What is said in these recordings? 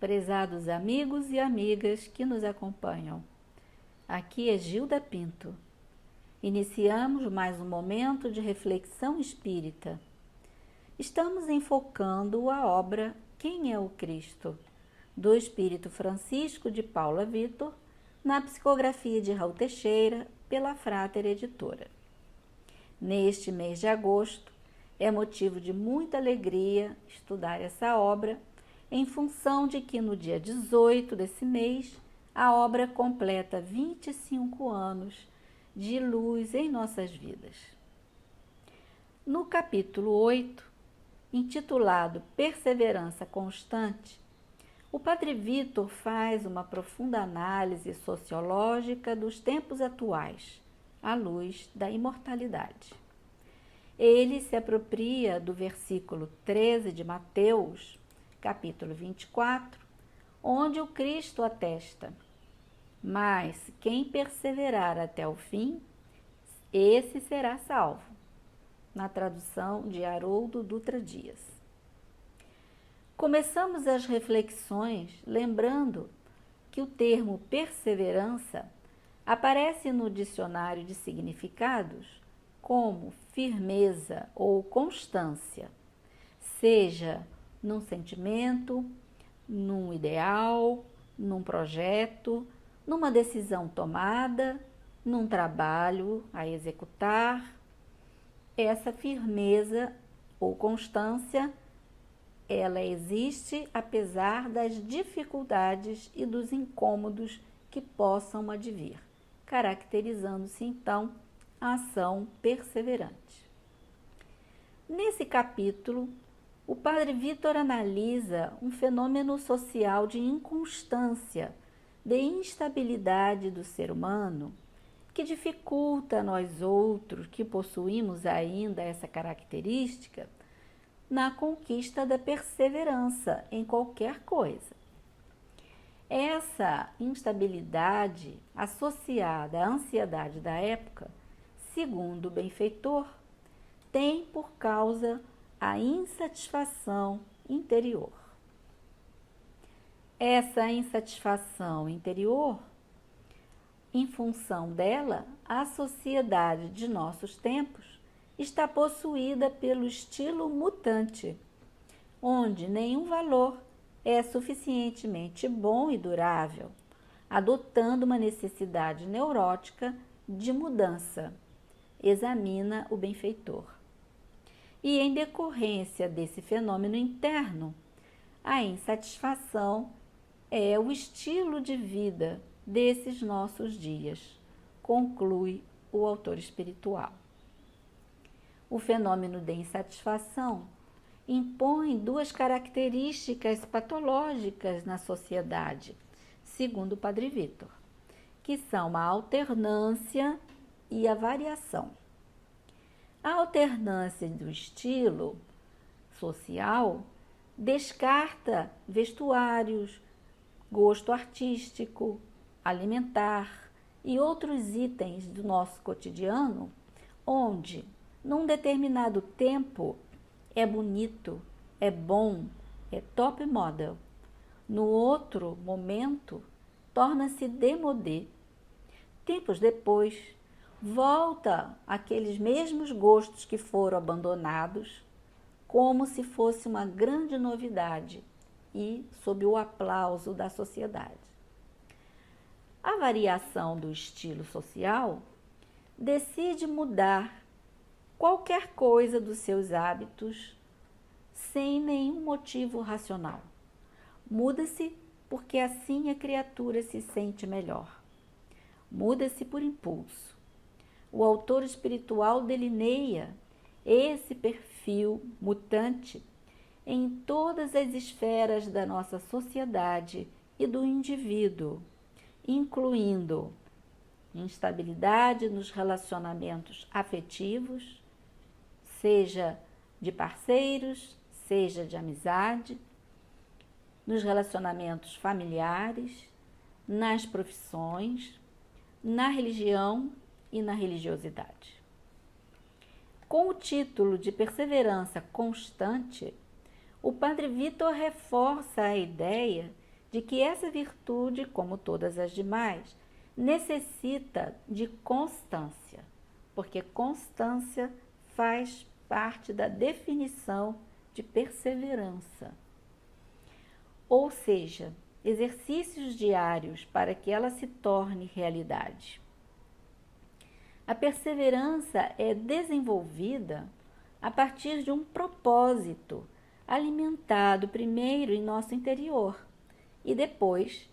prezados amigos e amigas que nos acompanham. Aqui é Gilda Pinto. Iniciamos mais um momento de reflexão espírita. Estamos enfocando a obra Quem é o Cristo, do Espírito Francisco de Paula Vitor, na psicografia de Raul Teixeira, pela Frater Editora. Neste mês de agosto, é motivo de muita alegria estudar essa obra, em função de que no dia 18 desse mês, a obra completa 25 anos de luz em nossas vidas. No capítulo 8, intitulado Perseverança Constante, o Padre Vitor faz uma profunda análise sociológica dos tempos atuais, à luz da imortalidade. Ele se apropria do versículo 13 de Mateus, capítulo 24, onde o Cristo atesta: mas quem perseverar até o fim, esse será salvo, na tradução de Haroldo Dutra Dias. Começamos as reflexões lembrando que o termo perseverança aparece no dicionário de significados como firmeza ou constância, seja num sentimento, num ideal, num projeto, numa decisão tomada, num trabalho a executar. Essa firmeza ou constância, ela existe apesar das dificuldades e dos incômodos que possam advir, caracterizando-se então a ação perseverante. Nesse capítulo, o Padre Vitor analisa um fenômeno social de inconstância, de instabilidade do ser humano, que dificulta a nós outros que possuímos ainda essa característica na conquista da perseverança em qualquer coisa. Essa instabilidade associada à ansiedade da época, segundo o benfeitor, tem por causa a insatisfação interior. Essa insatisfação interior, em função dela, a sociedade de nossos tempos está possuída pelo estilo mutante, onde nenhum valor é suficientemente bom e durável, adotando uma necessidade neurótica de mudança. Examina o benfeitor. E em decorrência desse fenômeno interno, a insatisfação é o estilo de vida desses nossos dias, conclui o autor espiritual. O fenômeno de insatisfação impõe duas características patológicas na sociedade, segundo o Padre Vitor, que são a alternância e a variação. A alternância do estilo social descarta vestuários, gosto artístico, alimentar e outros itens do nosso cotidiano, onde, num determinado tempo, é bonito, é bom, é top model. No outro momento, torna-se démodé. Tempos depois, volta aqueles mesmos gostos que foram abandonados, como se fosse uma grande novidade e sob o aplauso da sociedade. A variação do estilo social decide mudar qualquer coisa dos seus hábitos sem nenhum motivo racional. Muda-se porque assim a criatura se sente melhor. Muda-se por impulso. O autor espiritual delineia esse perfil mutante em todas as esferas da nossa sociedade e do indivíduo, incluindo instabilidade nos relacionamentos afetivos, seja de parceiros, seja de amizade, nos relacionamentos familiares, nas profissões, na religião e na religiosidade. Com o título de Perseverança Constante, o Padre Vitor reforça a ideia de que essa virtude, como todas as demais, necessita de constância, porque constância faz parte da definição de perseverança. Ou seja, exercícios diários para que ela se torne realidade. A perseverança é desenvolvida a partir de um propósito, alimentado primeiro em nosso interior e depois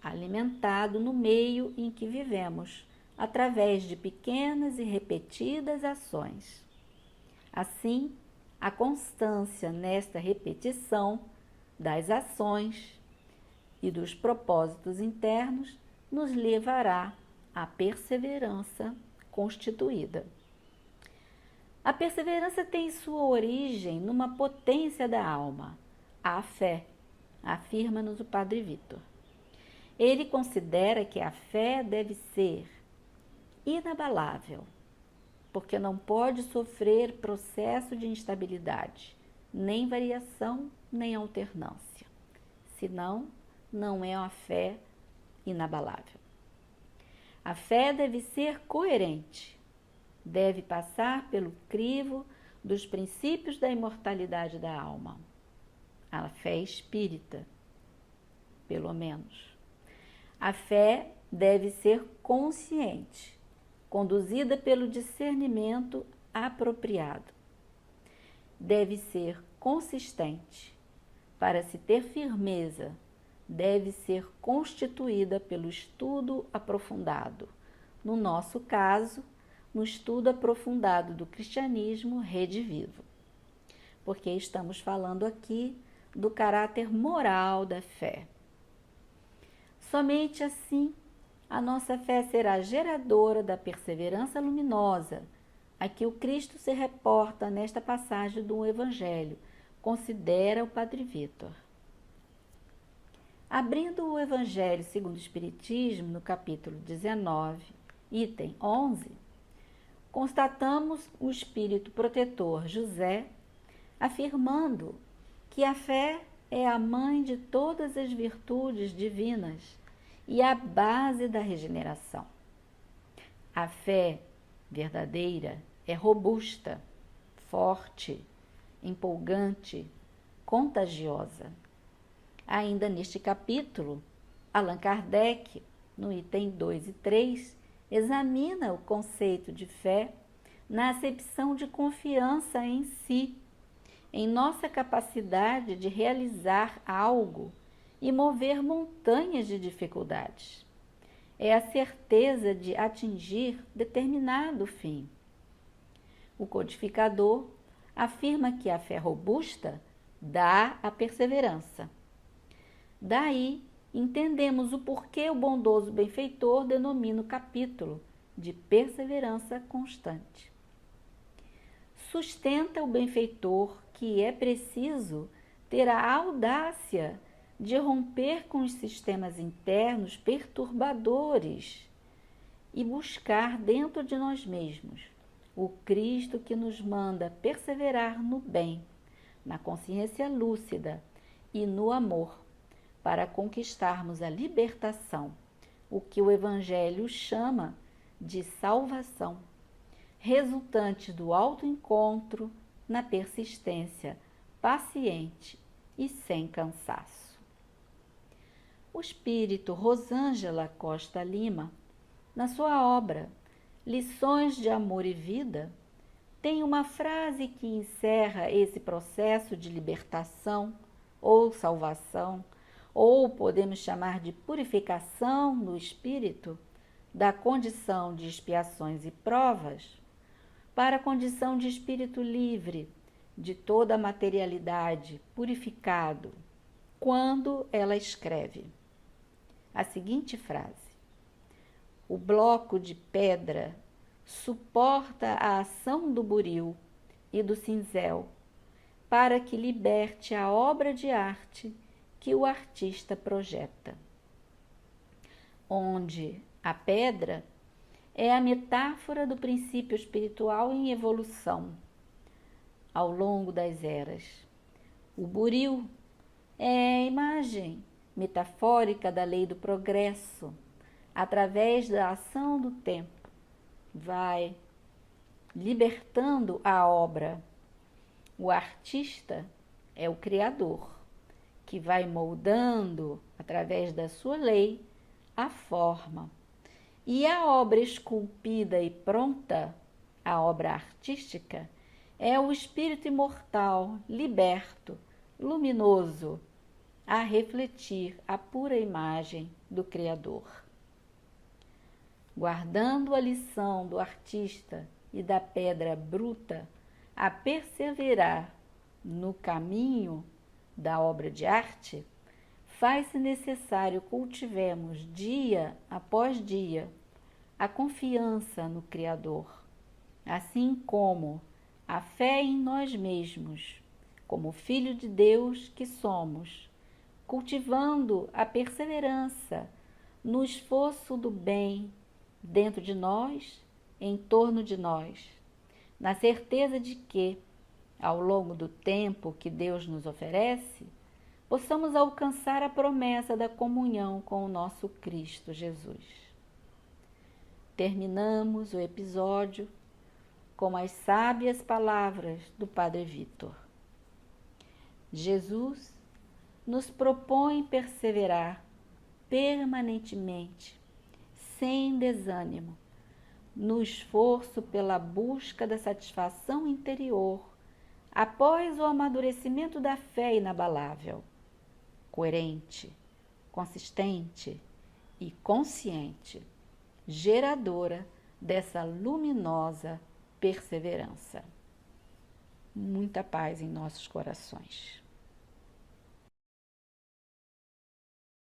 alimentado no meio em que vivemos, através de pequenas e repetidas ações. Assim, a constância nesta repetição das ações e dos propósitos internos nos levará à perseverança constituída. A perseverança tem sua origem numa potência da alma, a fé, afirma-nos o Padre Vitor. Ele considera que a fé deve ser inabalável, porque não pode sofrer processo de instabilidade, nem variação, nem alternância. Senão, não é uma fé inabalável. A fé deve ser coerente, deve passar pelo crivo dos princípios da imortalidade da alma. A fé espírita, pelo menos. A fé deve ser consciente, conduzida pelo discernimento apropriado. Deve ser consistente. Para se ter firmeza, deve ser constituída pelo estudo aprofundado. No nosso caso, no estudo aprofundado do cristianismo redivivo. Porque estamos falando aqui do caráter moral da fé. Somente assim a nossa fé será geradora da perseverança luminosa a que o Cristo se reporta nesta passagem do Evangelho, considera o Padre Vitor. Abrindo o Evangelho segundo o Espiritismo, no capítulo 19, item 11, constatamos o espírito protetor José afirmando que a fé é a mãe de todas as virtudes divinas e a base da regeneração. A fé verdadeira é robusta, forte, empolgante, contagiosa. Ainda neste capítulo, Allan Kardec, no item 2 e 3, examina o conceito de fé na acepção de confiança em si, em nossa capacidade de realizar algo e mover montanhas de dificuldades. É a certeza de atingir determinado fim. O codificador afirma que a fé robusta dá a perseverança. Daí, entendemos o porquê o bondoso benfeitor denomina o capítulo de perseverança constante. Sustenta o benfeitor que é preciso ter a audácia de romper com os sistemas internos perturbadores e buscar dentro de nós mesmos o Cristo que nos manda perseverar no bem, na consciência lúcida e no amor, para conquistarmos a libertação, o que o Evangelho chama de salvação, resultante do autoencontro na persistência paciente e sem cansaço. O espírito Rosângela Costa Lima, na sua obra Lições de Amor e Vida, tem uma frase que encerra esse processo de libertação ou salvação, ou podemos chamar de purificação no espírito, da condição de expiações e provas, para a condição de espírito livre de toda a materialidade, purificado, quando ela escreve a seguinte frase: o bloco de pedra suporta a ação do buril e do cinzel para que liberte a obra de arte que o artista projeta. Onde a pedra é a metáfora do princípio espiritual em evolução ao longo das eras. O buril é a imagem metafórica da lei do progresso, através da ação do tempo, vai libertando a obra. O artista é o criador, que vai moldando, através da sua lei, a forma. E a obra esculpida e pronta, a obra artística, é o espírito imortal, liberto, luminoso, a refletir a pura imagem do Criador. Guardando a lição do artista e da pedra bruta, a perseverar no caminho da obra de arte, faz-se necessário cultivemos dia após dia a confiança no Criador, assim como a fé em nós mesmos, como filho de Deus que somos, cultivando a perseverança no esforço do bem dentro de nós, em torno de nós, na certeza de que, ao longo do tempo que Deus nos oferece, possamos alcançar a promessa da comunhão com o nosso Cristo Jesus. Terminamos o episódio com as sábias palavras do Padre Vitor. Jesus nos propõe perseverar permanentemente, sem desânimo, no esforço pela busca da satisfação interior, após o amadurecimento da fé inabalável, coerente, consistente e consciente, geradora dessa luminosa perseverança. Muita paz em nossos corações.